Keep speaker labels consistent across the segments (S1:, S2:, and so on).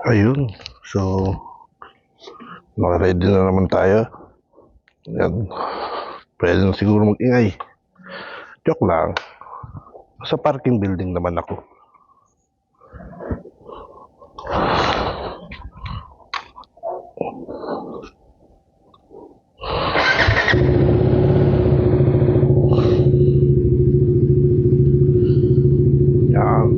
S1: Ayun. So, naka-ready na naman tayo. Yan. Pwede na siguro mag-ingay. Joke lang. Sa parking building naman ako. Yan.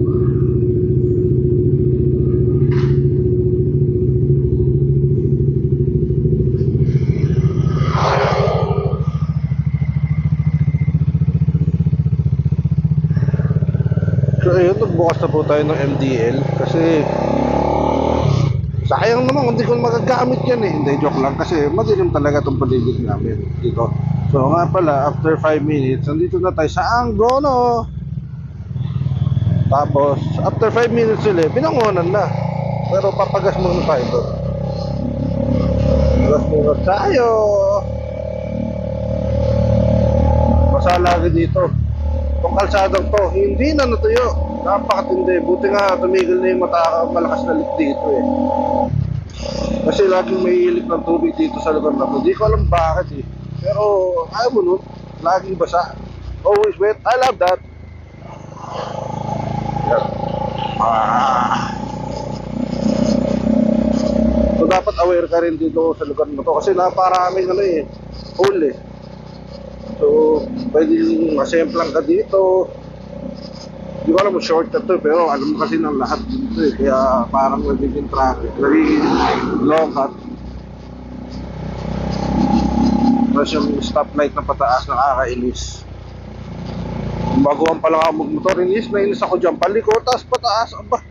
S1: So ayun, nagbukas na po tayo ng MDL kasi sayang naman kung hindi ko magagamit yan eh. Hindi, joke lang kasi madilim talaga itong paligid namin dito. So nga pala, after 5 minutes, nandito na tayo sa Angono. Tapos, after 5 minutes ulit, pinangunan na. Pero papagas muna tayo doon. Papagas muna tayo. Basa lagi dito. Itong kalsadang to, hindi na natuyo. Napakatindi. Buti nga tumigil na yung malakas na leak dito eh. Kasi laging may ilik ng tubig dito sa lugar na to. Di ko alam bakit eh. Pero ayaw mo nun, laging basa. Always wet. I love that. Yan. So dapat aware ka rin dito sa lugar na to. Kasi naparaming ano eh, hole eh. So pwedeng masemplang ka dito. Di ko alam mo shortcut to, pero alam mo kasi ng lahat dito eh. Kaya parang nagiging traffic, nagiging long cut. Tapos yung stoplight na pataas, nakakainis. Baguhan pa lang ako magmotor, nainis ako dyan, paliko, tapos pataas, aba,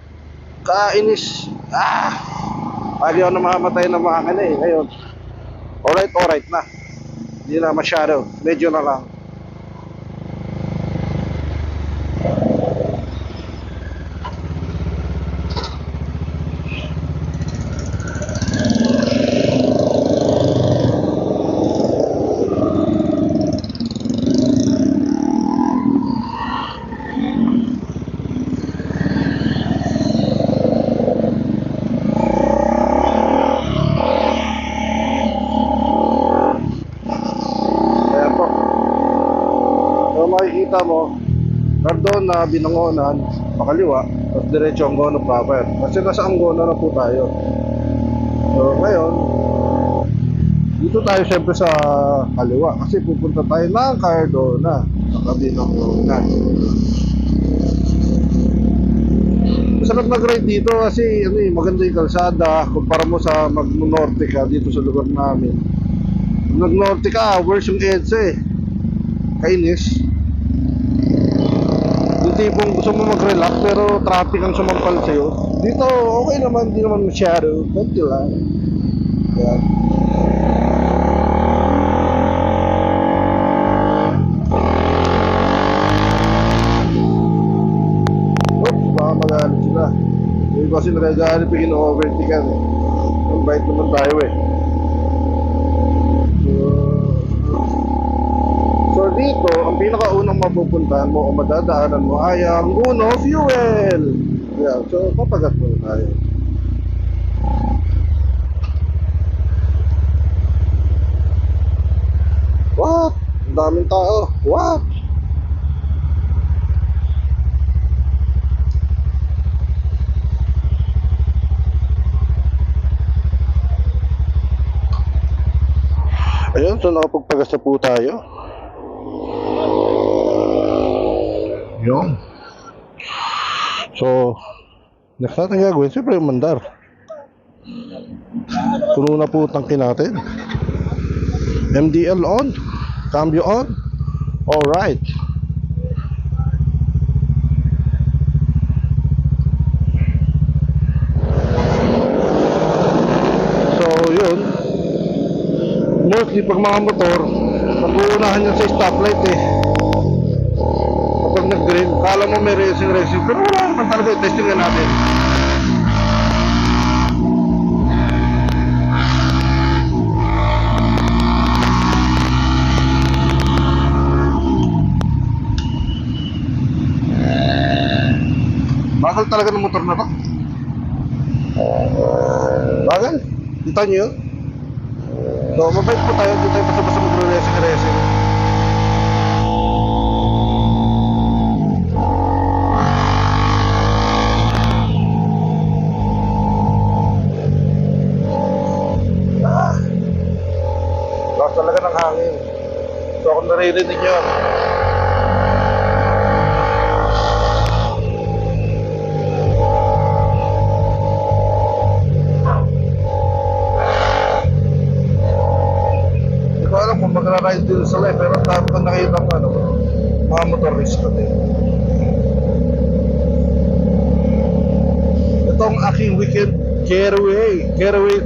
S1: kainis. Lagi ako namamatay ng mga ano eh, ngayon. Alright na. Hindi na masyado, medyo na lang. Makikita mo, doon na Binangonan, pakaliwa, tapos diretso Angono proper. Kasi nasa Angono na po tayo. So ngayon, dito tayo siyempre sa kaliwa kasi pupunta tayo ng Cardona sa Binangonan. Masarap mag-ride dito kasi ano eh, maganda yung kalsada kumpara mo sa mag-norte ka dito sa lugar namin. Mag-norte ka, worse yung EDSA eh. Kainis. Yung tipong gusto mo mag-relax pero traffic ang sumampal sa'yo. Dito okay naman, hindi naman masyado, konti lang. Yan. Oops, baka magalit sila. Yung kasi nagagalit pag ino-overtaken eh. Ang bait naman tayo eh. So dito, ang pinakaunang mapupuntahan mo o madadaanan mo ay ang Uno Fuel. Yeah, so papagas muna tayo. What? Ang daming tao. What? Ayun, so nakapagpagas na po tayo. Yun. So, next natin gagawin, siyempre yung mandar. Puno na po tangke natin. MDL on. Cambio on. Alright. So, yun. Mostly pag mga motor, mag-uunahan yan sa stoplight eh. Kapag nag-green, kala mo may racing, pero wala naman talaga, testing na natin. Bakal talaga ng motor na to. Bagal, kita nyo yun? So, mabait po tayo, hindi tayo basta-basta magre-racing-racing. Ah, lakas talaga ng hangin. So, kung naririnig nyo, hindi ko alam kung magra-ride din sila eh, pero dami ko nakita ng ano, mga motorista din. Ito ang aking weekend getaway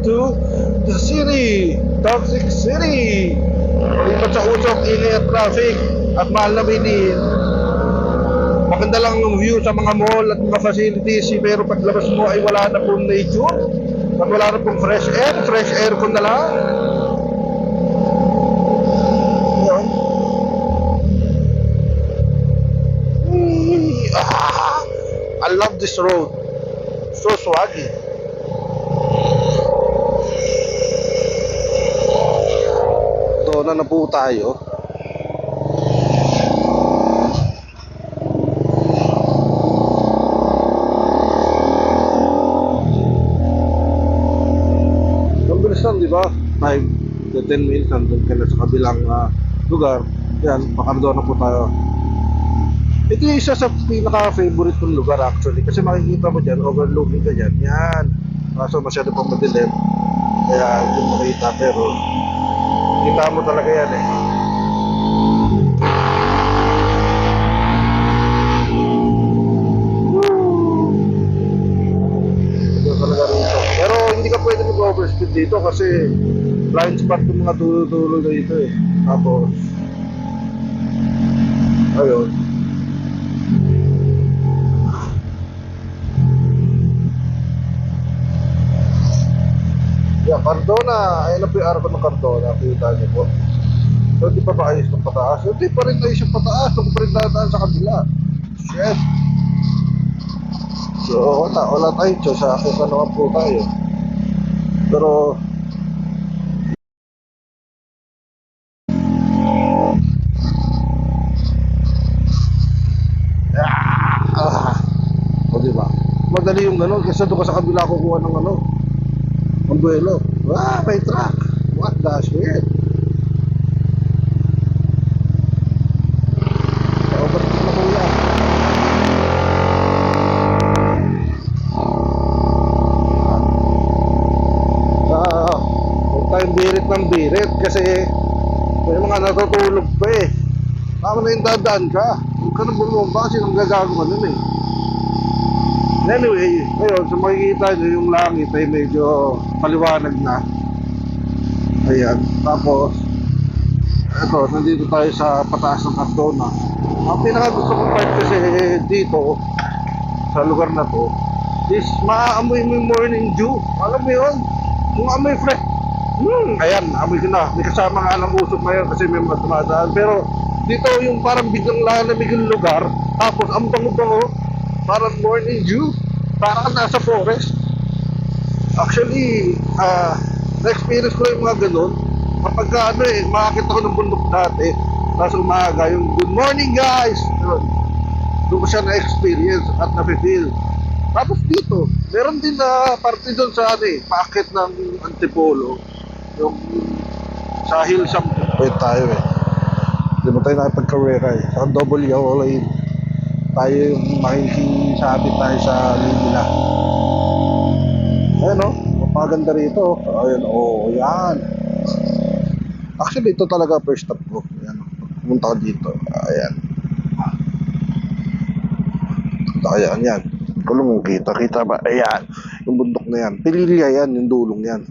S1: to the city, Toxic City. Palipat sa usok, ingay at traffic, at mahal na bilhin. Maganda lang yung view sa mga mall at mga facilities, pero paglabas mo ay wala na pong nature, at wala na pong fresh air ko na lang. Yun. I love this road. So swaggy. Doon na po tayo. Ang bilis lang, di ba? 5 to 10 minutes nandun ka na sa kabilang lugar. Yan, Bacardo na po tayo. Ito yung isa sa pinaka-favorite kong lugar actually. Kasi makikita mo dyan, overlooking ka dyan. Yan. Kaso masyado pang madilim. Kaya hindi mo makita. Pero kita mo talaga yan eh. Ito talaga rito. Pero hindi ka pwede mag-overspeed dito kasi blind spot yung mga dulo-dulo dito eh. Tapos ayun. Yeah, Cardona. Ayun na po yung araw ng Cardona. Kita niyo po. So, di pa ba ayos ng pataas? Hindi pa rin ayos yung pataas. Hindi pa rin dadaan sa kabila. Shit. So, wala tayong Diyos. Sa akin pa naman po tayo. Pero, o diba? Madali yung gano'n. Kasi doon ka sa kabila kukuha ng ano. Ang buwelo. May truck. What the shit? Ba't ito na kuya? Huwag tayong birit ng birit kasi may mga natutulog pa eh. Tama na yung dadaan ka. Huwag ka na bumomba kasi nang gagago ka nun eh. Anyway, ngayon, sa makikita nyo yung langit ay medyo paliwanag na. Ayan. Tapos, eto, nandito tayo sa pataas ng Cardona. Ang pinaka gusto kong part kasi dito, sa lugar na to, is maaamoy mo yung morning dew. Alam mo yun? Yung amoy fresh. Ayan, amoy ko na. May kasama nga ng usok na yun kasi may mga dumadaan. Pero dito yung parang biglang lalamig yung lugar. Tapos ang bango-bango, parang morning dew. Parang nasa forest. Actually, na-experience ko yung mga ganun. Kapag makakita ko ng bundok dati, tapos umaga, yung good morning guys! Doon ko siya na-experience at na-feel. Tapos dito, meron din na parte doon sa paakit ng Antipolo. Yung sa Hillsong. Wait tayo eh. Hindi mo tayo nakipagkarera eh. Sa double yellow lane. Tayo yung makikisabit tayo sa lane nila. Ayan o, mapaganda rito. Ayan o, yan. Actually, ito talaga first stop ko. Ayan, pumunta ko dito. Ayan. Ayan, yan. Kulong kita ba? Ayan. Yung bundok na yan. Pililya yan, yung dulong yan.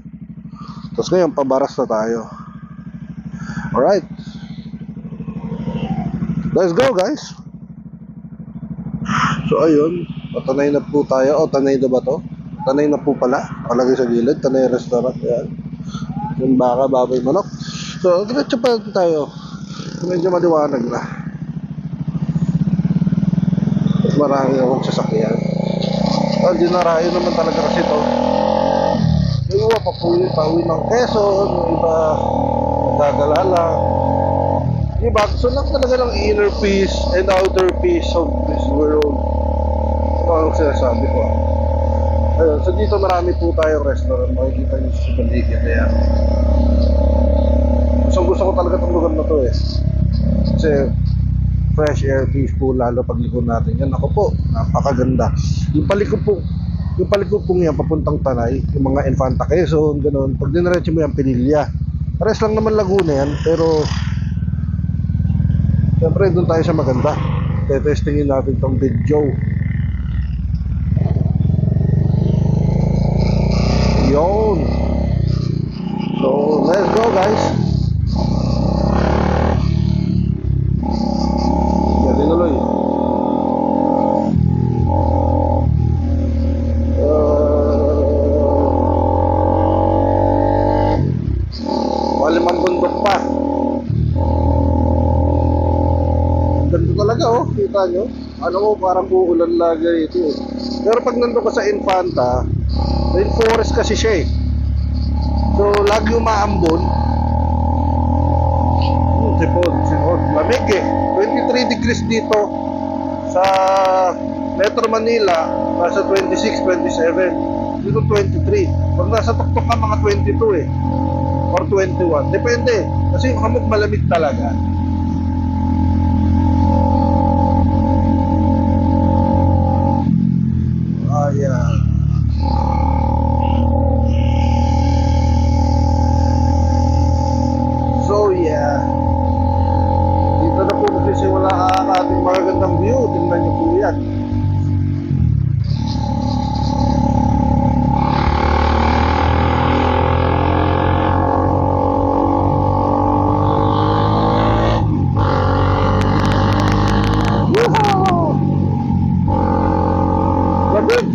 S1: Tapos ngayon, pabaras na tayo. Alright. Let's go, guys. So, ayun. Patanay na po tayo. O, tanay na ba to? Tanay na po pala. Palagay sa gilid. Tanay restaurant. Ayan. Yung baka, baboy, manok. So, diretso pa tayo. Medyo maliwanag na. Marami akong sasakyan. Dinarayo naman talaga kasi ito. Yung iba pauwi ng Quezon, yung iba nagdadala lang. Yung iba gusto lang talaga ng inner peace and outer peace of this world. Ano ang sinasabi ko ah. Ayun, so dito marami po tayong restaurant, makikita nyo sa paligid na yan. Gusto ko talaga itong lugar na to eh. Kasi fresh air, peaceful, lalo pag likod natin yan. Ako po, napakaganda. Yung palikod pong yan, papuntang Tanay, yung mga Infanta Quezon, gano'n. Pag diniretso mo yan, Pinilya. Pares lang naman Laguna yan, pero siyempre doon tayo sa maganda. Tetestingin natin tong video. Yun. So, let's go guys. Yan, tinuloy. Malimang bundok pa. Ganda talaga oh, kita nyo. Ano ko, parang uulan lagi ito eh. Pero pag nandun ka sa Infanta, rainforest kasi siya eh. So, lagi umaambon. Sipon. Lamig eh. 23 degrees dito sa Metro Manila, nasa 26, 27. Dito 23. Pag nasa tuktok ka, mga 22 eh. Or 21. Depende. Kasi yung hamog malamig talaga. Ayan. So yeah. Dito na po magsisimula ang ating magagandang view. Tingnan nyo po yan. Woohoo! Lamig!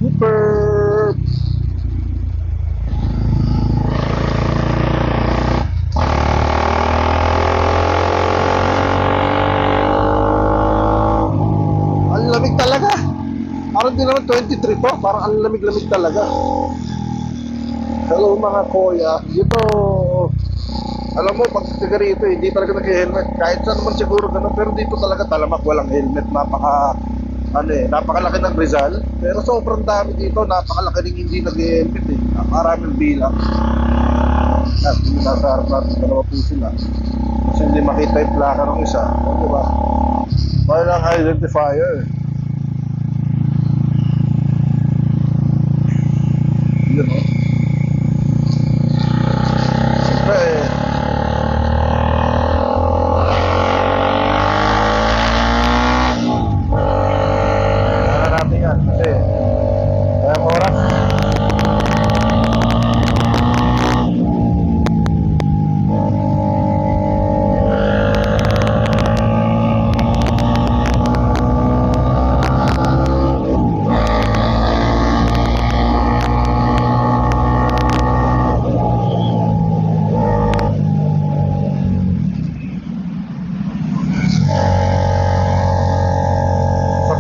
S1: Super! Ang lamig talaga. Parang di naman 23 to. Parang ang lamig-lamig talaga. Hello mga kuya. Dito, alam mo, pag tiga rito, hindi talaga nag-helmet. Kahit saan naman siguro ganun. Pero dito talaga talamak walang helmet. Napakalaki ng Rizal. Pero sobrang dami dito. Napakalaki rin hindi nag-helmet eh. Maraming bilang. At hindi nasa harap natin, dalawa po sila. Kasi hindi makita yung plaka ng isa. O, diba? Walang identifier. Yun o. Siyempre kailangan natin yan kasi kayang oras.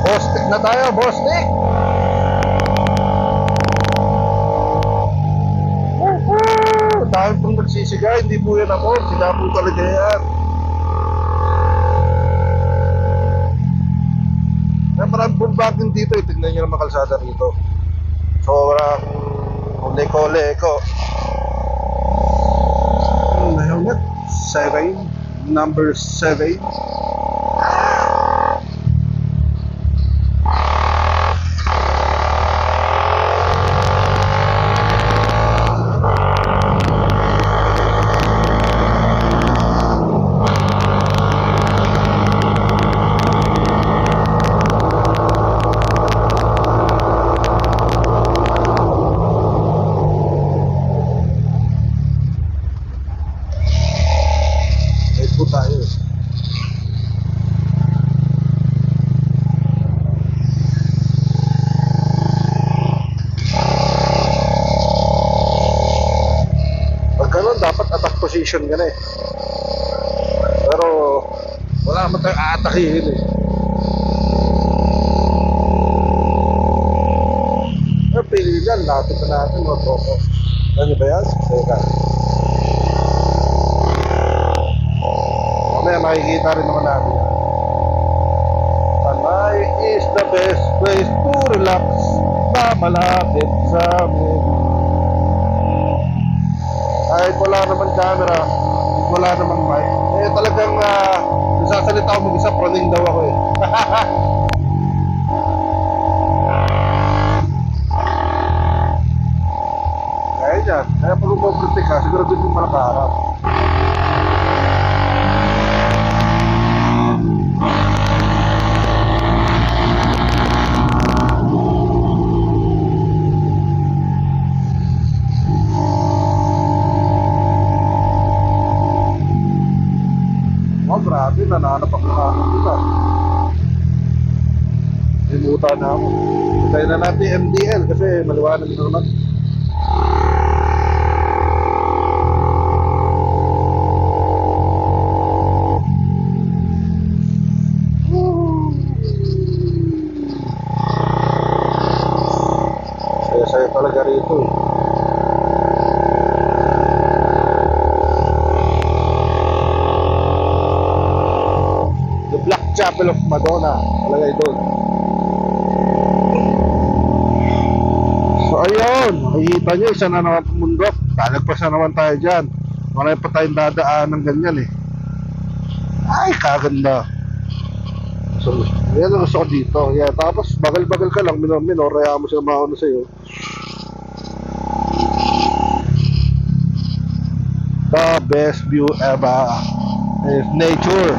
S1: Bostik na tayo, Bostik! Dahil pong nagsisiga, hindi po yan ako. Sila po talaga yan. Maraming bumbagin dito eh. Tignan nyo naman kalsada rito. Sobrang ule-kole ko. Helmet 7, number 7. Po tayo. Pag ganun, dapat attack position ka na eh. Pero wala naman tayong aatakihin eh. Pero pili yan. lapit na natin mga tropa. Ano ba yan? Teka. Mamaya makikita rin naman natin yan. Tanay is the best place to relax na malapit sa amin. Kahit wala naman camera, wala namang mic, eh talagang nasasalita ako mag-isa, praning daw ako eh. Kaya dyan, kaya pag umobritik ka, siguro doon yung malakaharap. Oh, grabe, nananap ako namin dito. Limutan na ako. Patay na natin MDL kasi maliwanag na naman. Saya talaga rito eh. The Black Chapel of Madonna, talagay doon. So ayun, makikita nyo, isa na naman pumundok. Talagpas na naman tayo dyan. Marami pa tayong dadaan ng ganyan eh. Ay, kaganda. So, yan ang gusto ko dito. Yeah, tapos bagal-bagal ka lang, minor, kaya mo sila mauna sa'yo. The best view ever is nature.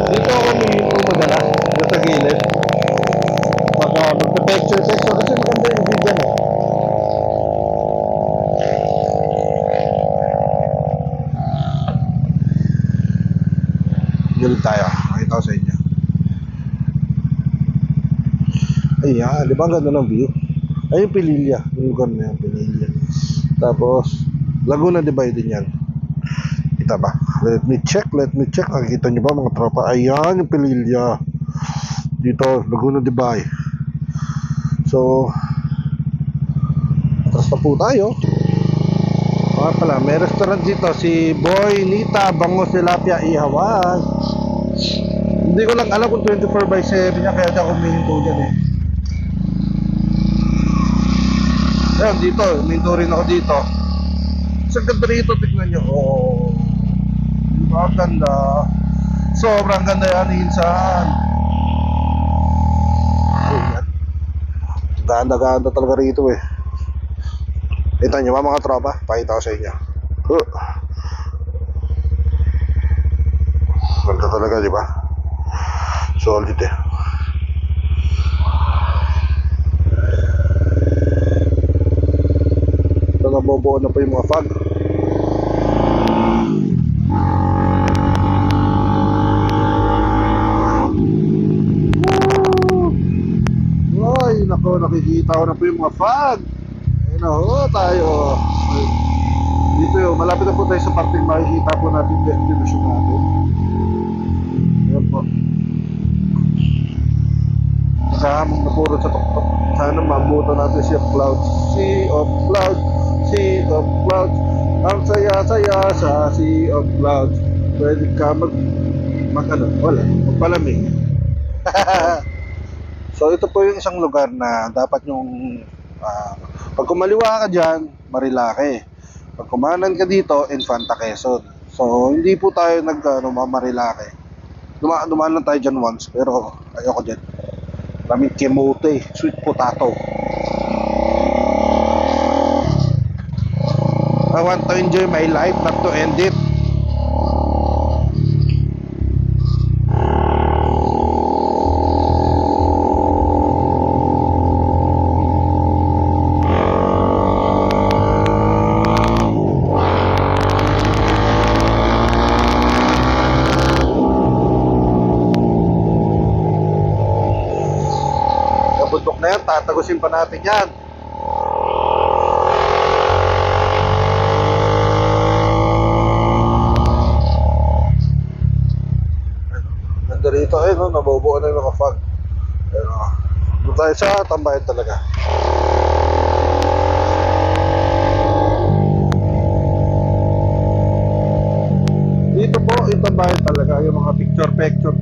S1: Dito ako humihinto madalas, sa gilid. Magpa-picture kasi maganda yung video dyan eh. Gilid tayo, makita ko sa inyo. Ayan, di ba ang ganda ng view? Ay, yung Pililla, yung lugar na yan, Pililla. Tapos, Laguna Divide din yan. Kita ba? Let me check. Nakikita nyo ba mga tropa? Ayan yung Pililla. Dito, Laguna Divide. So, atras pa po tayo. Pala, may restaurant dito, si Boy Nita Bangos Tilapia Ihawan. Hindi ko lang alam kung 24/7 niya, kaya ako humihinto dyan eh. Ayan, dito, humihinto rin ako dito. Sa ganda rito, tignan nyo. Oh, diba, ganda. Sobrang ganda yan, hinsan. Ayan. Ganda talaga rito eh. Kita nyo ba mga tropa? Pakita ko sa inyo. Ganda talaga, di ba? Solid eh. Ito, nabubuo na po yung mga fog. Ay, nako, nakikita ko na po yung mga fog. Ayun na ho, tayo. Dito yun, malapit na po tayo sa parting makikita po natin yung destination natin. Ayan po. Nakahamong na puro sa tuktok. Sana maabutan natin Sea of Clouds. Sea of Clouds, Sea of Clouds. Ang saya-saya sa Sea of Clouds. Pwede ka magpalamig. So ito po yung isang lugar na dapat yung pag kumaliwa ka dyan, Marilake. Pag kumanan ka dito, Infanta Quezon. So hindi po tayo Marilake. Dumaan lang tayo dyan once, pero ayoko dyan. Maraming kemote, sweet potato. I want to enjoy my life, not to end it. Bundok na yan, tatagusin pa natin yan. tayo sa tambayan talaga. Dito po yung tambayan talaga, yung mga picture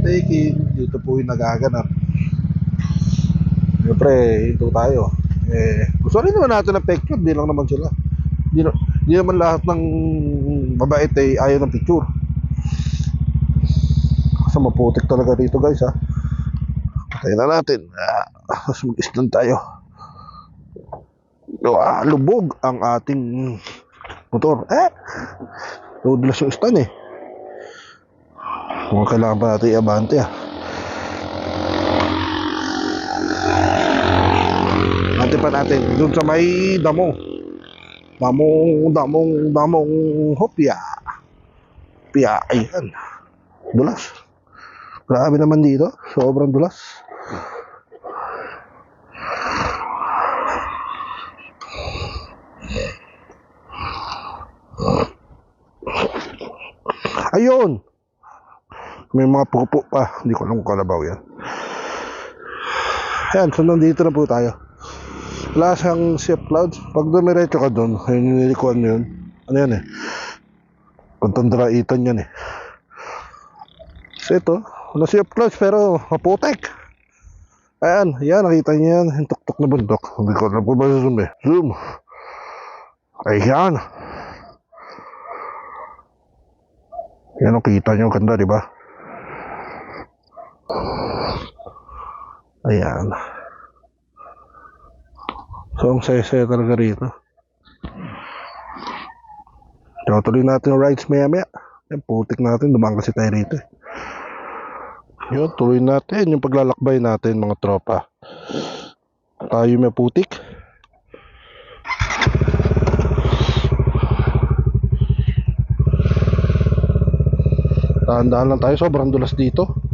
S1: taking, dito po yung nagaganap. Siyempre, ito tayo. Gusto rin naman natin ng picture, di lang naman sila. Di naman lahat ng mabait ay ayaw ng picture. Kasi maputik talaga dito guys ha. Patayin na natin. Mas mag-islan tayo. Lubog ang ating motor. Nadulas yung stand eh. Kung kailangan pa natin i-abante Abante pa natin doon sa may damong hopya. Ayan. Dulas. Grabe naman dito. Sobrang dulas. Ayun. May mga pupo pa. Hindi ko alam kung kalabaw yan. Ayan. So nandito na po tayo. Wala siyang sea of clouds. Pag dumiretso ka doon, ayun yung nilikuan yun. Ano yan eh? Kontandraitan yan eh. So ito, wala sea of clouds pero maputek. Ayan, nakita niyo yan. Yung tuktok na bundok. Hindi ko alam kung ba zoom eh. Zoom. Ayan. Yan ang kita nyo. Ganda, di ba? Ayan. So, ang saya-saya talaga rito. So, tuloy natin yung rides maya-maya. Yan, putik natin. Dumaan kasi tayo rito. Yun, tuloy natin yung paglalakbay natin, mga tropa. Tayo may putik. Dahan-dahan lang tayo. Sobrang dulas dito.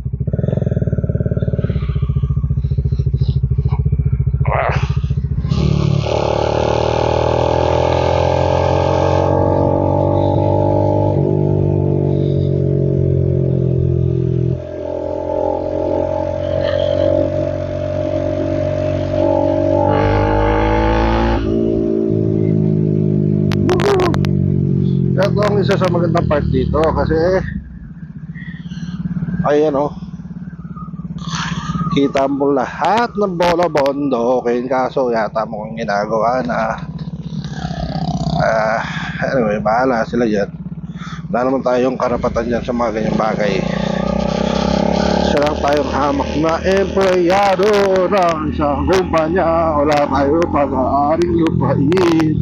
S1: Ito ang isa sa magandang part dito kasi ayan kita mo lahat ng bola bondokin kaso yata mo kung ginagawa na anyway, bahala sila dyan. Wala naman tayong karapatan dyan sa mga ganyang bagay. Isa lang tayong hamak na empleyado ng isang kumpanya. Wala tayo pag-aaring lupain.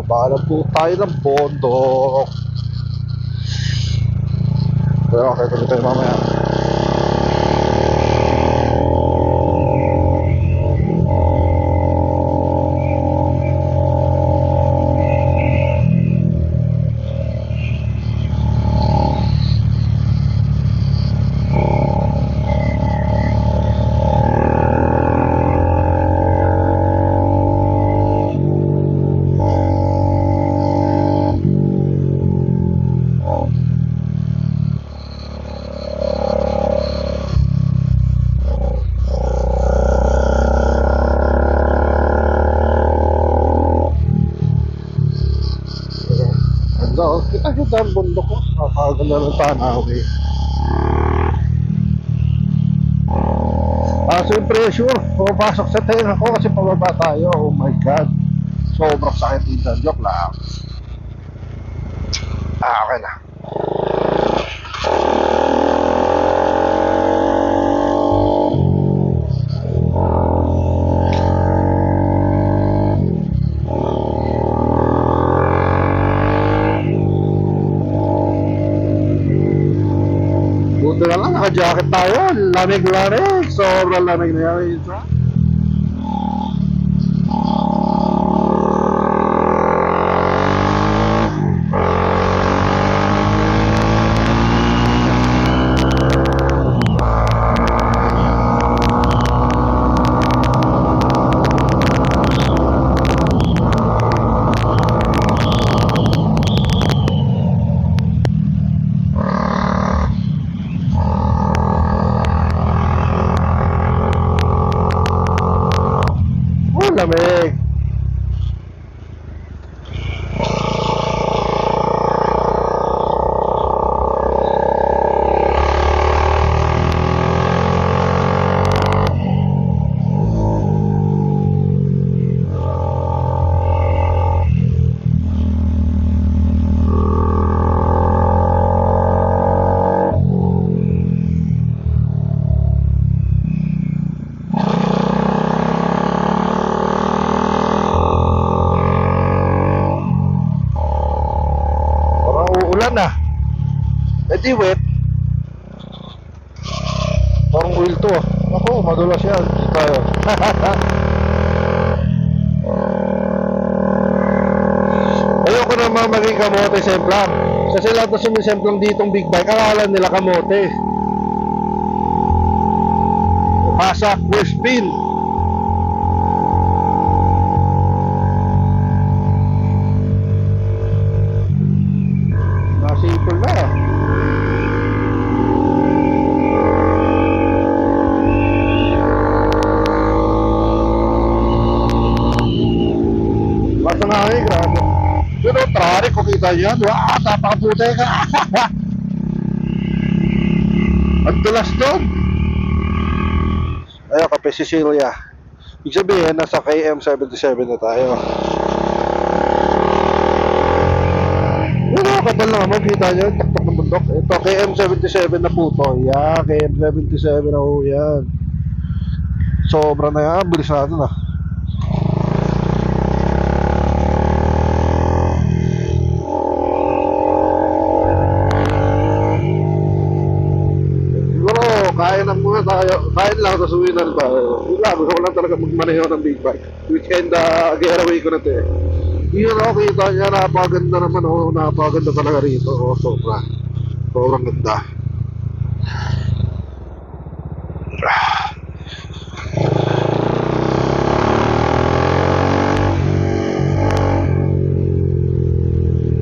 S1: Bahala po tayo ng bondok. Pero okay, tuloy tayo mamaya. Kita ang bundok ko. Nakakaganda ng tanaw eh. Siyempre, sure. Pumapasok sa tenga ko kasi pababa tayo. Oh my God. Sobrang sakit dito. Joke lang. Okay na. Buti na lang naka-jacket tayo. Lamig. Sobrang lamig na yan. Lamig. Uulan na. Di wet. Parang oil to. Ako, madulas yan. Dito tayo. Ayoko naman maging kamote semplang. Kasi lahat na sumisemplang ditong big bike, akala nila kamote. Pasak, worst spin. Nasipol na. Basta nga eh, grabe. Pero traffic, kung kita yan, wah, napakaputi ka. Ang tulas doon. Ayun, Kape Sicilia. Ibig sabihin, nasa KM77 na tayo. Kapal lang naman, kita nyo, taktak ng bundok. Ito, KM77 na po to. Yan, KM77 na po yan. Sobra na yan, bilis natin ah. Siguro, kain lang muna tayo. Kain lang, tapos uwi na rin tayo. Wala, gusto ko lang talaga magmaneho ng big bike. Weekend, getaway ko na ito eh. Yun ako, kita niya, napakaganda naman oh, napakaganda talaga rito oh, sobrang ganda.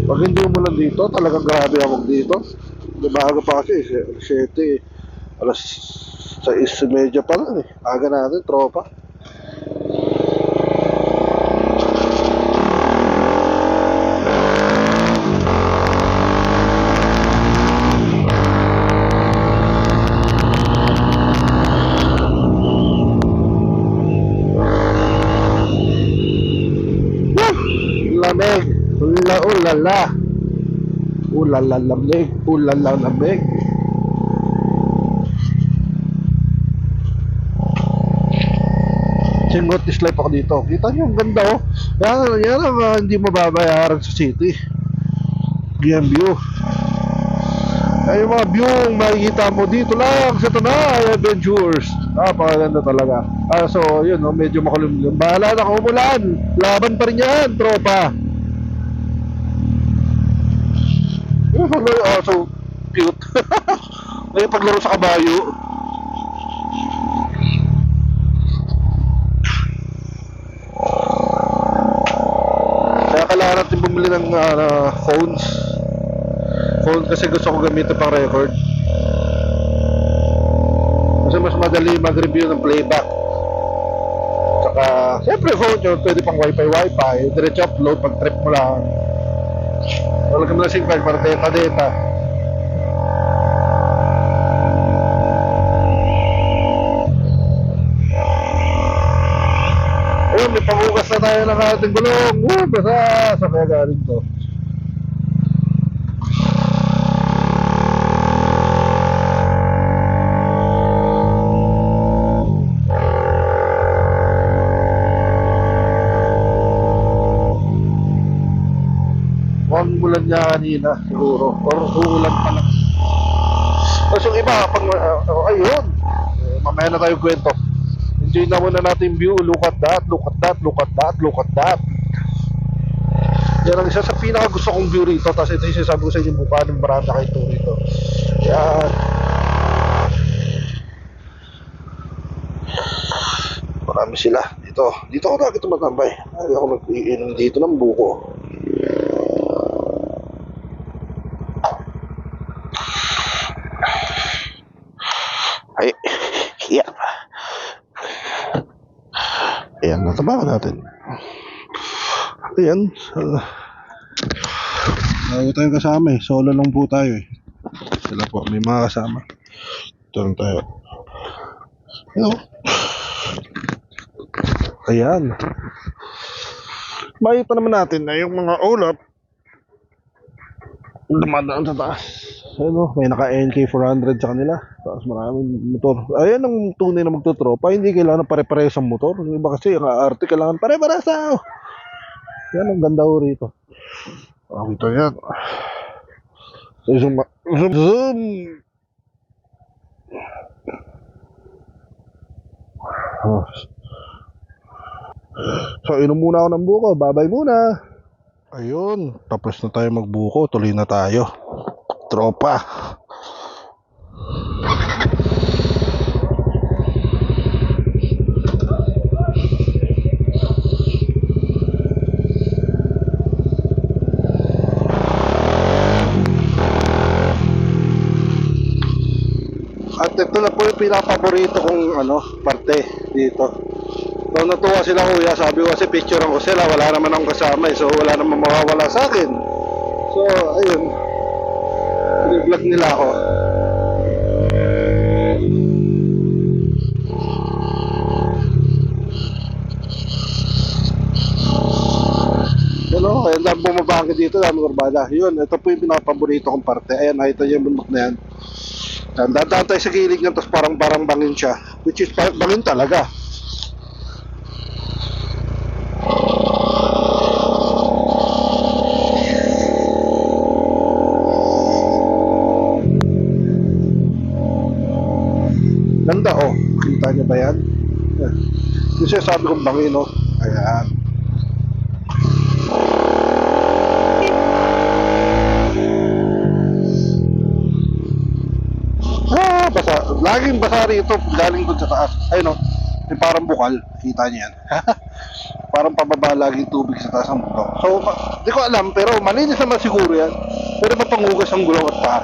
S1: Pag hindi umulan dito, talagang grabe ako dito. Bago pa kasi, 7, alas 6:30 pa lang eh. Aga natin, tropa. Lamig. Ulala. Ulala lamig. Ulala lamig. Singot is life ako dito. Kita nyo, ang ganda oh. Yan ang hindi mababayaran sa city. Yan view. Ay yung mga view makikita mo dito lang sa Tanay Adventures. Napakaganda talaga. So yun oh, medyo makulimlim. Bahala na kung umulan. Laban pa rin yan, tropa. Oh, so cute. May paglaro sa kabayo. Kaya kailangan natin bumili ng phones kasi gusto ko gamitin pang record. Kasi mas madali mag-review ng playback. Tsaka siyempre phone yun, pwede pang wifi, diretso upload pag trip mo lang. Wala mo na SIM card para data. Ayun, may pangugas na tayo ng ating gulong. Basa! Sa kaya galing to. Mukhang ulan niya kanina siguro. Or uulan pa lang. Tapos yung iba, pag, ayun, mamaya na tayo kwento. Enjoy na muna natin view. Look at that, look at that, look at that, look at that. Yan ang isa sa pinaka gusto kong view rito. Tapos ito yung sinasabi ko sa inyo, mukha ng baranda kayo ito rito. Yan. Marami sila. Dito ako lagi tumatambay. Lagi ako nag-iinom dito ng buko. Ay, yeah. Ayan, natabakan natin. Ayan. Bago tayong kasama eh. Solo lang po tayo eh. Sila po, may mga kasama. Ito lang tayo. Hello. Ayan. Makita naman natin na yung mga ulap dumadaan sa taas. Ano, may naka NK400 sa kanila. Tapos maraming motor. Ayan ang tunay na magtutropa. Hindi kailangan pare-pareho sa motor. Yung iba kasi yung arte kailangan pare-pareho. Yan ang ganda ho rito. Ito yan. Zoom. Zoom. So, inom muna ako ng buko. Babay muna. Ayun, tapos na tayo magbuko. Tuloy na tayo. Tropa. At ito na po yung pinapaborito kong parte dito. So natuwa sila kuya, sabi ko kasi picturean ko sila, wala naman akong kasama so wala naman mawawala sa akin. So ayun, i-vlog nila ako. Hello, ayun lang bumabangke dito, dami kurbada. Yun, ito po yung pinapaborito kong parte. Ayan, nakita niyo yung bundok na yan. Dadaan tayo sa gilid niya, tapos parang bangin siya. Which is bangin talaga. Ganda oh, kita niyo ba yan? Yung sabi kong bangin oh. Ayan. Basa. Laging basa rito, galing dun sa taas. Ayun oh, yung parang bukal. Kita niyo yan. Parang pababa laging tubig sa taas ng bundok. So, di ko alam, pero malinis naman siguro yan. Pero mapangugas ang gulong at paa.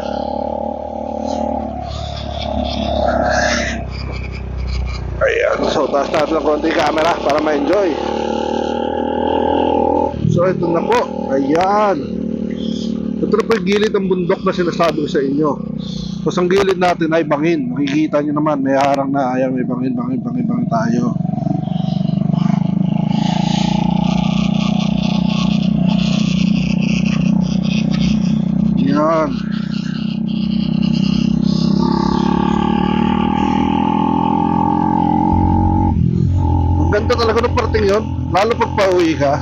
S1: Ayan, so taas natin ng konti camera para ma-enjoy. So ito na po, ayan. Ito na po yung gilid ng bundok na sinasabi ko sa inyo. So ang gilid natin ay bangin. Makikita nyo naman, may harang na, ayan, may bangin tayo. Ayan. Ganda talaga ng parting yun, lalo pag pauwi ka,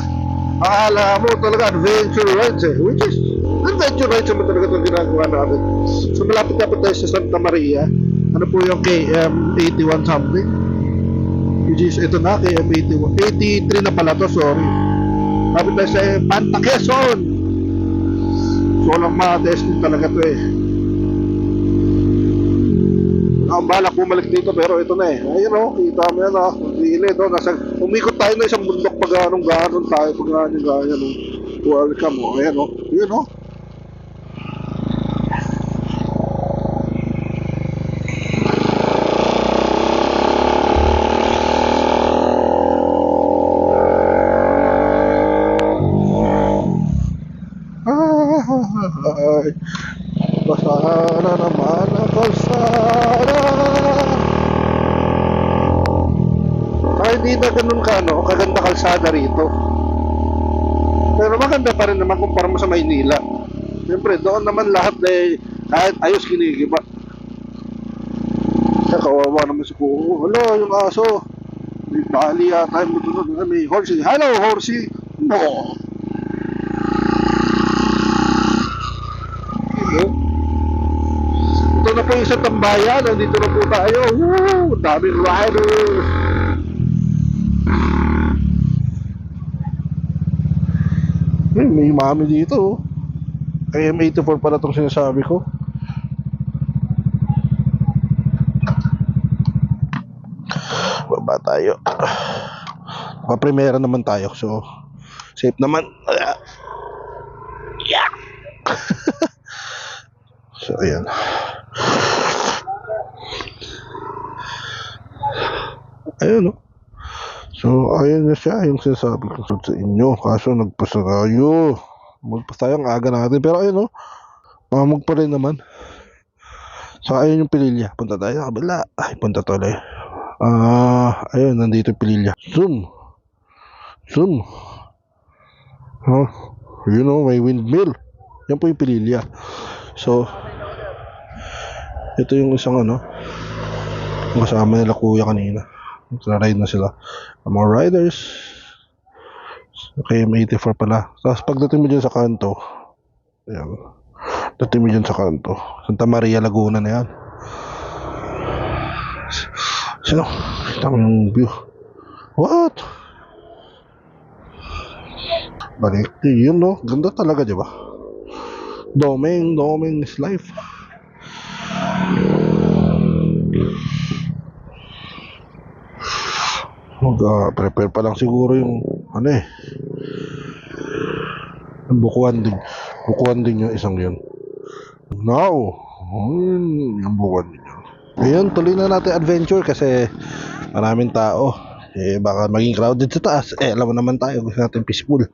S1: akala mo talaga adventure rides eh, which is adventure rides naman talaga itong ginagawa natin. So malapit na po tayo sa Santa Maria, ano po yung KM 81 something, which is ito na, KM 81, 83 na pala to, sorry. Malapit tayo sa Panta Quezon. So walang ma-testing talaga to eh. Ang balak bumalik dito pero ito na eh. Ayun o, kita mo yan ah. Gilid o, umikot tayo na isang bundok pag ganon tayo, pag ganyan o. Welcome o, ayan o. Ayun o. Ay, basta na naman ang kalsada. Ay, hindi na ganun kaganda kalsada rito. Pero maganda pa rin naman kumpara mo sa Maynila. Siyempre, doon naman lahat kahit ayos kinikiba. Kaya kawawa naman si Kuko. Hala, yung aso. May bali yata yung mutunod. May horsey. Hello, horsey. No. Ito na po po yung sa tambayan. Nandito na po tayo. Woo! Daming riders. May mami dito. Oh. KM84 pala itong sinasabi ko. Baba tayo. Pa-primera naman tayo. So, safe naman. Yeah. So, ayan. Ayun, no? So, ayun na siya. Yung sinasabi ko sa inyo. Kaso, nagpasa tayo. Magpasa tayo ang aga natin. Pero, ayun, no? Mamag pa rin naman. So, ayun yung pililya. Punta tayo sa kabila. Ay, punta tuloy. Ayun, nandito yung pililya. Zoom. Zoom. Huh? You know, may windmill. Yan po yung pililya. So, ito yung isang ano, kasama nila kuya kanina. Ride na sila. Ang mga riders. KM84 pala. Tapos pagdating mo dyan sa kanto, ayan. Dating mo dyan sa kanto. Santa Maria, Laguna na yan. So, kita mo yung view. What? Balik. Yun, no? Ganda talaga, diba? Doming is life. Prepare pa lang siguro yung ano eh. Ang bukuan din yung isang yun. Now, yung bukuan din yun. Ayun, tuloy na natin adventure kasi maraming tao. Eh, baka maging crowded sa taas. Eh, alam mo naman tayo, gusto natin peaceful.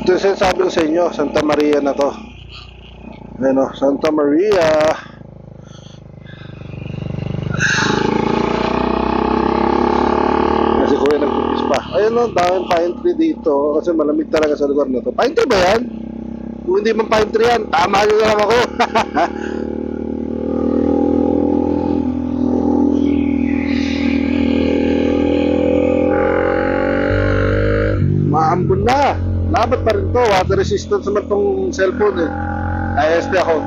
S1: Ito yung sinasabi ko sa inyo, Santa Maria na to. Ayun o, Santa Maria. Kasi kuya nagpipis pa. Ayun o, daming pine tree dito. Kasi malamig talaga sa lugar na to. Pine tree ba yan? Kung hindi man pine tree yan, tama nyo na lang ako. Maambon na. Labat pa rin to. Water resistance naman tong cellphone eh. ISP ako.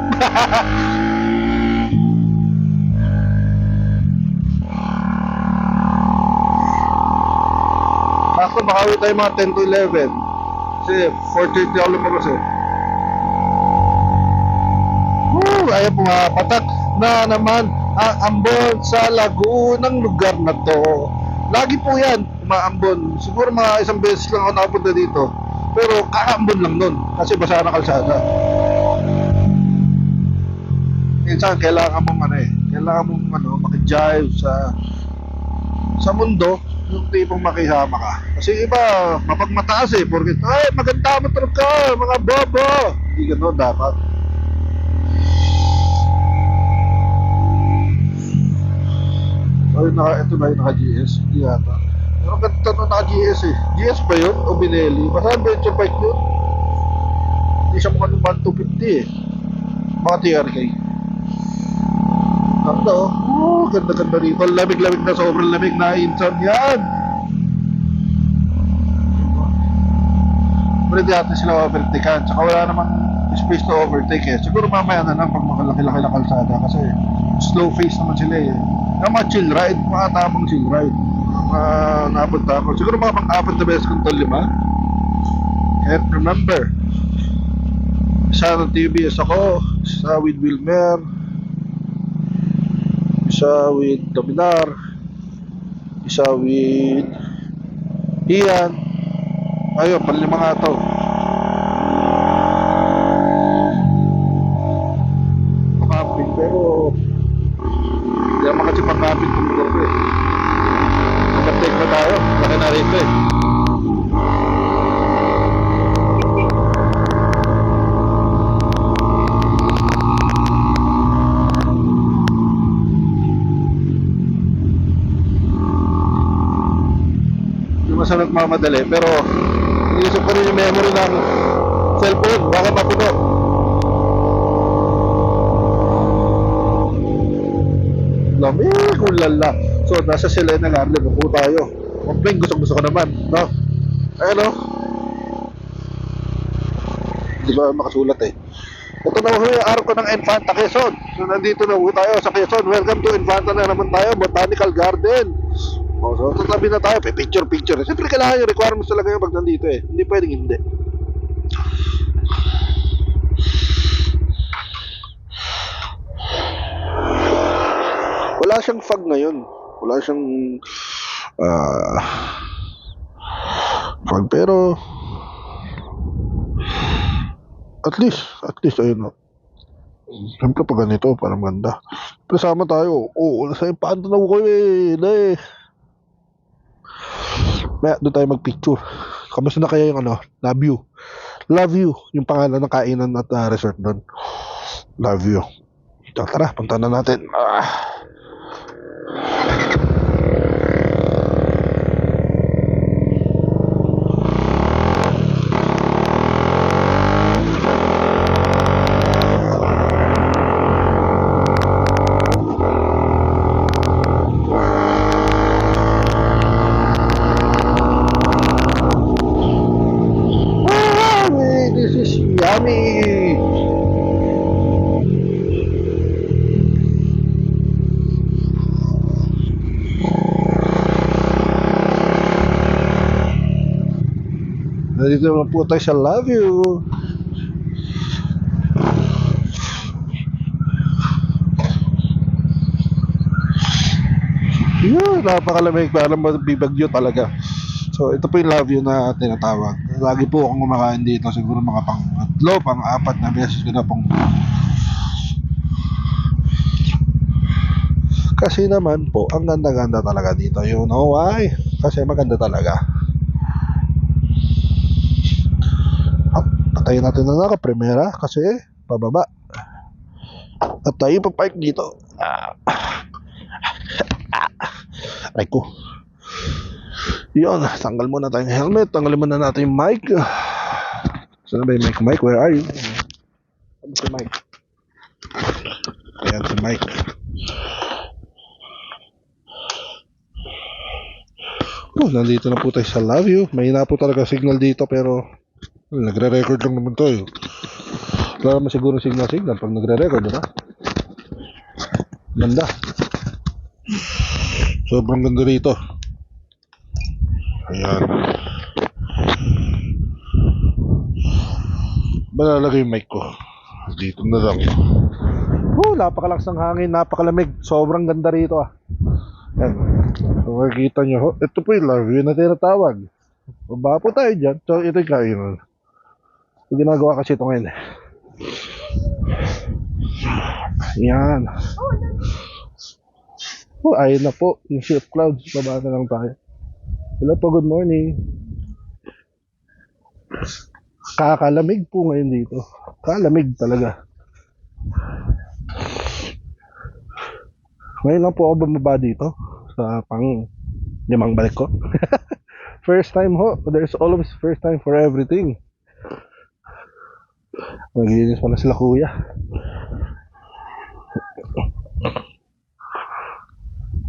S1: Sakto baka uwi tayo mga 10 to 11. Kasi 4:30 ako lumabas eh. Woo! Ayaw pumapatak na naman ang ambon sa Lagunang lugar na to. Lagi po yan, umaambon. Siguro mga isang beses lang ako nakapunta dito. Pero kaambon lang nun kasi basa na kalsada. Minsan kailangan mong maki-jive sa mundo, yung tipong makisama ka. Kasi iba mapagmataas eh, porque ay maganda motor ka, mga bobo. Hindi gano'n dapat. Ay, ito na yung naka-GS, hindi yata. Pero ganda nung naka-GS eh. GS ba yun? O Binelli? Basta adventure bike yun. Hindi siya mukhang 1250 eh. Mga TRK. Ganda oh. Ganda-ganda rito. Lamig-lamig na, sobrang lamig na. Insan yan. Pwede natin sila overtakean. Tsaka wala namang space to overtake eh. Siguro mamaya na lang pag makalaki-laki na kalsada. Kasi slow face naman sila eh. Yung mga chill ride. Mga tamang chill ride. Napunta ako. Siguro mga pang-apat na beses kong to 5. And remember, isa ng TBS ako, isa with Wilmer, isa with Dominar, isa with Ian. Ayun, panlima nga to. Makamping, pero hindi naman kasi pang-camping kung lugar ko eh. Mag-take na tayo, laki na rito eh. Hindi masanag mamadali, pero Iisip ko rin yung memory ng cellphone, baka mapuno. Lamig, ulala. So, nasa Selena Garden po tayo. Complain, gusto ko naman, no? Ayun, no? Di ba makasulat eh. Ito na ho yung araw ko ng Infanta Quezon. So, nandito na ho tayo sa Quezon. Welcome to Infanta na naman tayo, Botanical Garden. O, so, tatabi na tayo, picture. Siyempre, kailangan yung requirements talaga yung pag nandito eh. Hindi pwedeng hindi. Wala siyang fog ngayon. Wala siyang fog, pero at least ayun, no. Siyempre pag ganito, parang ganda. Pero sama tayo. Oo, nasa Infanta na ko eh. Maya, doon tayo magpicture. Kamusta na kaya yung Love you, yung pangalan ng kainan at resort doon. Love you. Tara, punta na natin. This is yummy. Nandito naman po tayo sa Love You. Yun, napakalamig. Parang bibagyo talaga. So, ito po yung Love You na tinatawag. Lagi po akong kumakain dito. Siguro mga pang-4 na beses ko na pong. Kasi naman po, ang ganda-ganda talaga dito. You know why? Kasi maganda talaga. Patayin natin na naka-primera kasi pababa. At tayo papark dito. Ay ko. Yun, tanggal muna tayong helmet. Tanggalin muna natin yung mic. Saan ba yung mic? Mike, where are you? Ano si Mike? Ayan si Mike. Nandito na po tayo sa Love You. Mahina po talaga signal dito pero nagre-record lang naman to eh. Wala naman siguro signal pag nagre-record, diba? Ganda. Sobrang ganda rito. Ayan. Malalagay yung mic ko. Dito na lang. Napakalakas ng hangin, napakalamig. Sobrang ganda rito ah. Ayan. So, makikita nyo. Ito po yung Love You na tinatawag. Baba po tayo dyan. So, ito yung kainan. So, ginagawa kasi ito ngayon. Ayan. Ayun na po. Yung sea of clouds. Baba na lang tayo. Hello po, good morning. Kakalamig po ngayon dito. Kalamig talaga. Ngayon lang po ako bumaba dito sa pang-5 balik ko. First time ho. There's always first time for everything. Naglilinis pala sila kuya.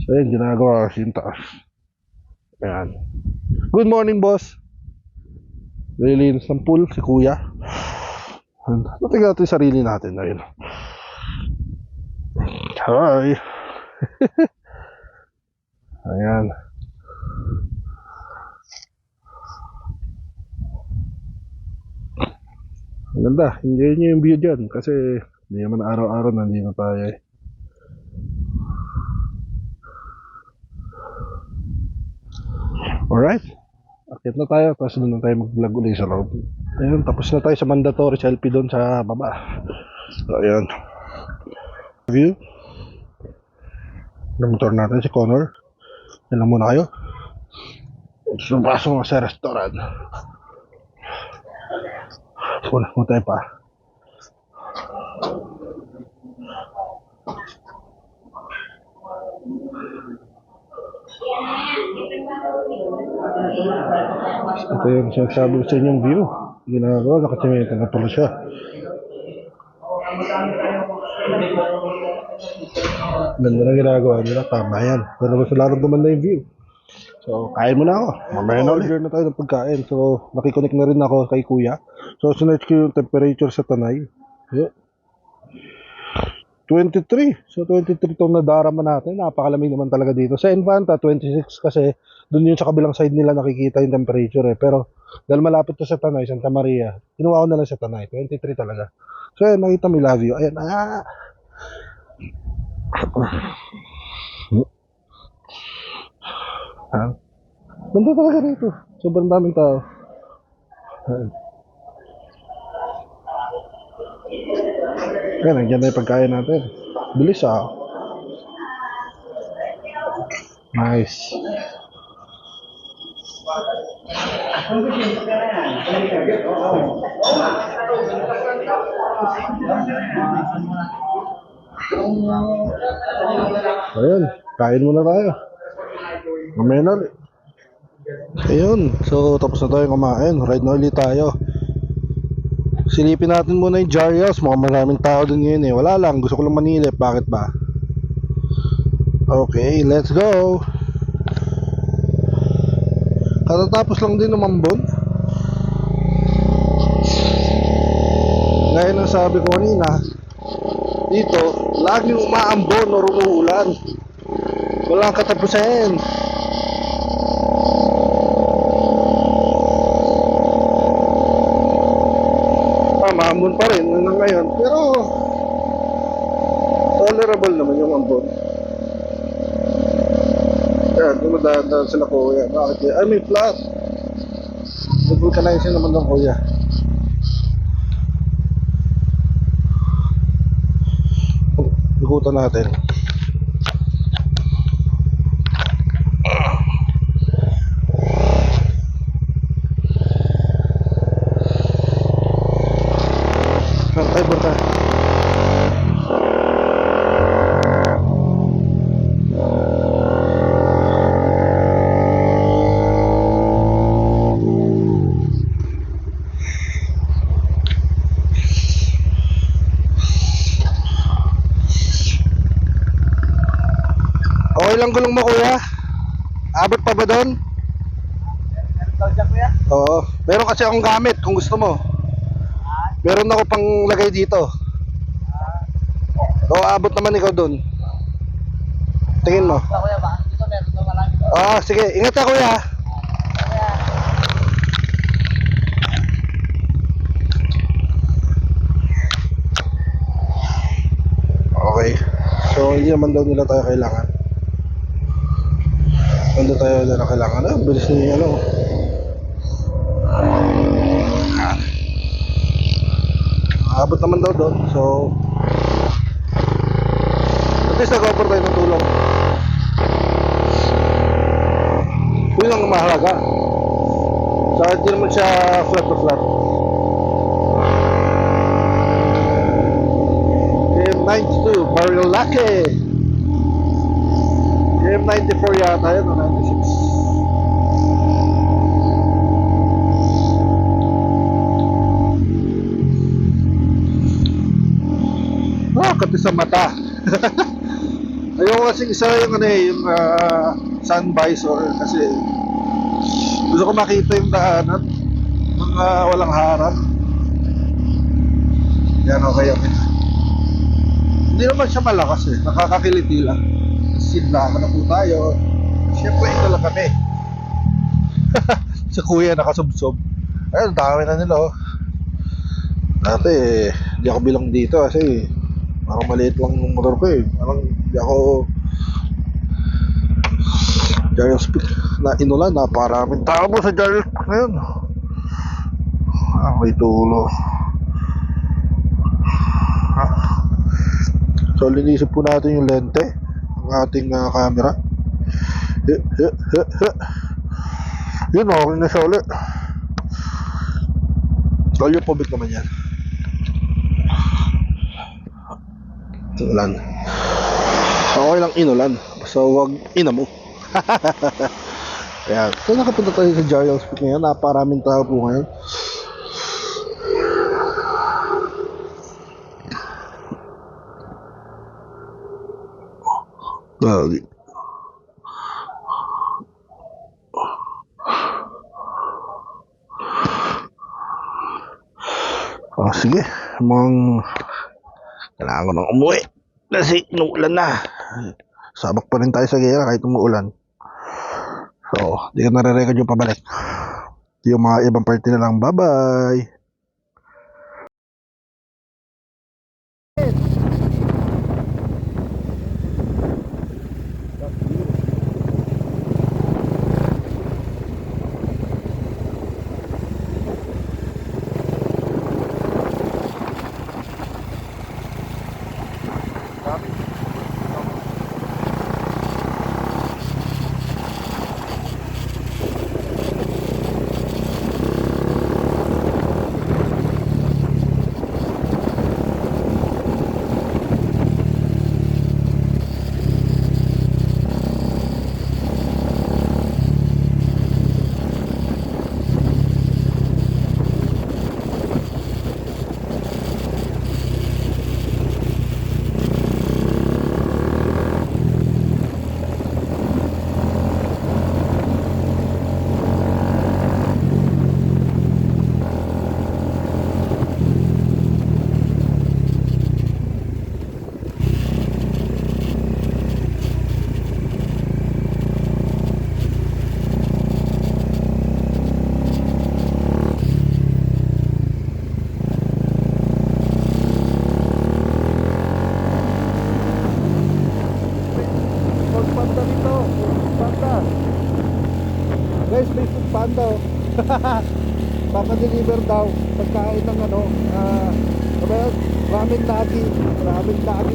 S1: So yun, ginagawa kasi yung taas. Ayan. Good morning, boss. Naglilinis ng pool si kuya. Natingnan natin yung sarili natin. Ayun. Hi. Ayan. Ang ganda. Enjoy nyo yung view dyan. Kasi hindi naman araw-araw nandito tayo eh. Alright. Akit na tayo. Tapos doon na tayo mag-vlog ulit sa loob. Ayun. Tapos na tayo sa mandatory selfie doon sa baba. So ayan. View. Namotor natin si Connor. Yan lang muna kayo. Sumpasok nga sa restaurant. Wala mo tayo pa. Ito yung sinasabi ko sa inyong view. Ginagawa, nakasimento na pala siya. Ganda na ginagawa nila, tama yan. Pero mas lalo gumanda yung view. So, kain muna ako. Mamaya na order na tayo ng pagkain. So, nakikonnect na rin ako kay kuya. So, sinerch ko yung temperature sa Tanay. Yeah. 23. So, 23 itong nadarama natin. Napakalamig naman talaga dito. Sa Infanta, 26 kasi doon yun sa kabilang side nila nakikita yung temperature eh. Pero, dahil malapit to sa Tanay, Santa Maria, kinuha ko na lang sa Tanay. 23 talaga. So, ayan, nakita mo yung love you. Ayan, Ganda talaga rito. Sobrang daming tao. Ayan, nandiyan na yung pagkain natin. Bilis ah. Nice. Ayan, kain muna tayo. Mamaya na ulit. Ayun, so tapos na tayo kumain. Ride na ulit tayo. Silipin natin muna yung Jarios. Mukhang maraming tao dun ngayon eh. Wala lang, gusto ko lang manilip. Bakit ba? Okay, let's go. Katatapos lang din umambon. Gaya ng sabi ko kanina, dito, laging umaambon o umuulan. Walang katapusan. Maambon pa rin hanggang ngayon, pero tolerable naman yung ambon. Yan, dumadaan sila kuya. Bakit yan? Ay, may flat. Vulcanizing naman ng kuya. Ikutan natin. Ay, bata. Okay lang gulong mo kuya? Abot pa ba doon? Meron daw dyan kuya? Oo. Meron kasi akong gamit kung gusto mo. Meron ako pang lagay dito. Oo, abot naman ikaw doon. Tingin mo. Kuya ba? Dito meron daw malaki. Oo, sige. Ingat ka kuya. Okay. So, hindi naman daw nila tayo kailangan. Hindi tayo nila kailangan. Ah, bilis niya ano. Abot naman daw doon. So, at least nag-offer tayo ng tulong. Yun ang mahalaga. So, hindi naman siya flat to flat. M92, Mario Lucky. M94 yata yun, o 96. Kati sa mata. Ayoko kasi isa yung ano eh, yung sun visor kasi gusto ko makita yung daanan mga walang harap. Yan, okay. Hindi naman siya malakas eh, nakakakiliti lang. Sinlama na po tayo. Siyempre ito lang kami. Sa kuya nakasubsob. Ayun, dami na nila oh. Dati hindi ako bilang dito kasi parang maliit lang yung motor ko eh. Parang hindi ako Jarios Peak na inulan. Naparaming tao mo sa Jarios Peak ngayon. May tulo. So linisip po natin yung lente ng ating camera. Yun, okay na siya ulit. All yung public naman yan. Ulan. Okay lang inulan. Basta huwag ina mo. Kaya, kung nakapunta tayo sa Giants Peak ngayon, napakaraming tao po ngayon. Grabe. Sige, kailangan ko nang umuwi. Kasi inuulan na. Sabak pa rin tayo sa gera kahit umuulan. So, di ko nare-record yung pabalik. Yung mga ibang party na lang. Bye-bye! Panda dito, panda. Guys, may food panda. Papa-deliver daw pagkain ng ramen lagi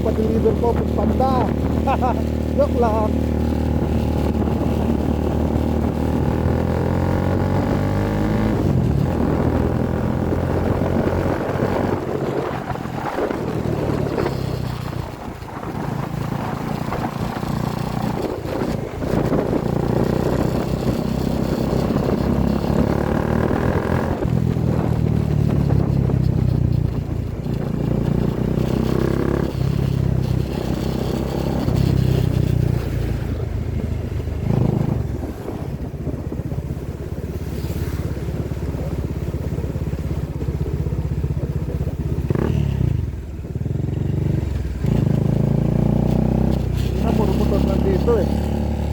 S1: pa-deliver po, food panda. Joke lang. Puro motor lang dito eh.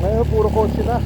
S1: Ngayon puro kotse na.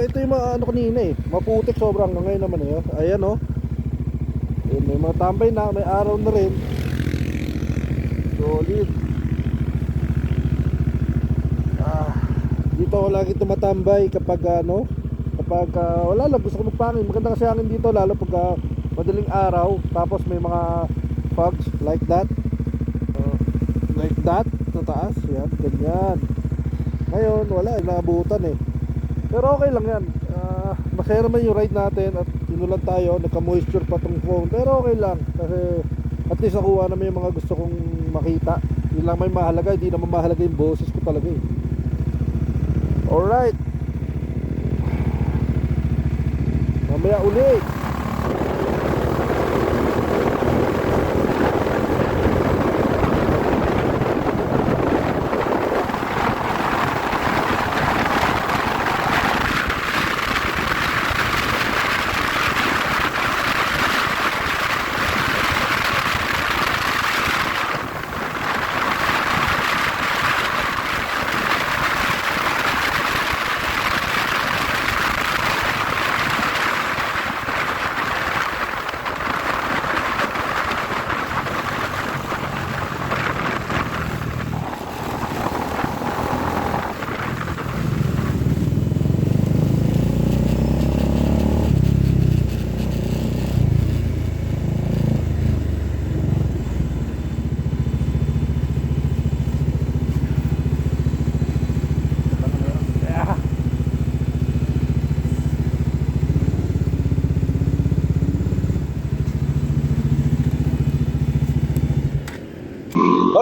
S1: ito yung mga ano kanina eh, maputik sobrang ngayon naman eh. Ayan oh. Ayan, may mga tambay na, may araw na rin. Solid. Dito ako lagi tumatambay kapag ano, kapag wala lang, gusto ko magpangin. Maganda kasi hangin dito lalo pag madaling araw. Tapos may mga fogs like that, like that sa taas. Yan, ganyan. Ngayon wala, naabutan eh. Pero okay lang yan. Masaya naman yung ride natin. At tinulan tayo, nagka-moisture pa tong phone. Pero okay lang, kasi at least nakuha naman yung mga gusto kong makita. Yun lang may mahalaga, hindi naman mahalaga yung boses ko talaga eh. Alright, mamaya ulit.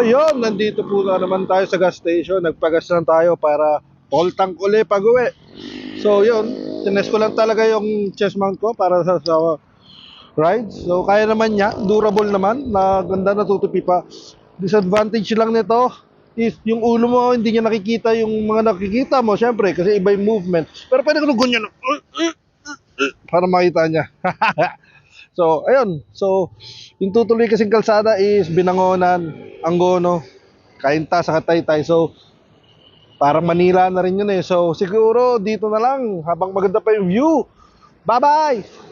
S1: Ayun, nandito po na naman tayo sa gas station. Nagpagas lang tayo para full tank uli pag uwi. So yun, tinest ko lang talaga yung chest mount ko para sa rides. So kaya naman niya, durable naman, na ganda, natutupi pa. Disadvantage lang nito is yung ulo mo hindi niya nakikita yung mga nakikita mo, syempre kasi iba yung movement. Pero pwede ko nung ganyan para makita niya. So, ayun. So, yung tutuloy kasing kalsada is Binangonan, Angono, Cainta, sa Taytay. So, parang Manila na rin yun eh. So, siguro dito na lang habang maganda pa yung view. Bye-bye!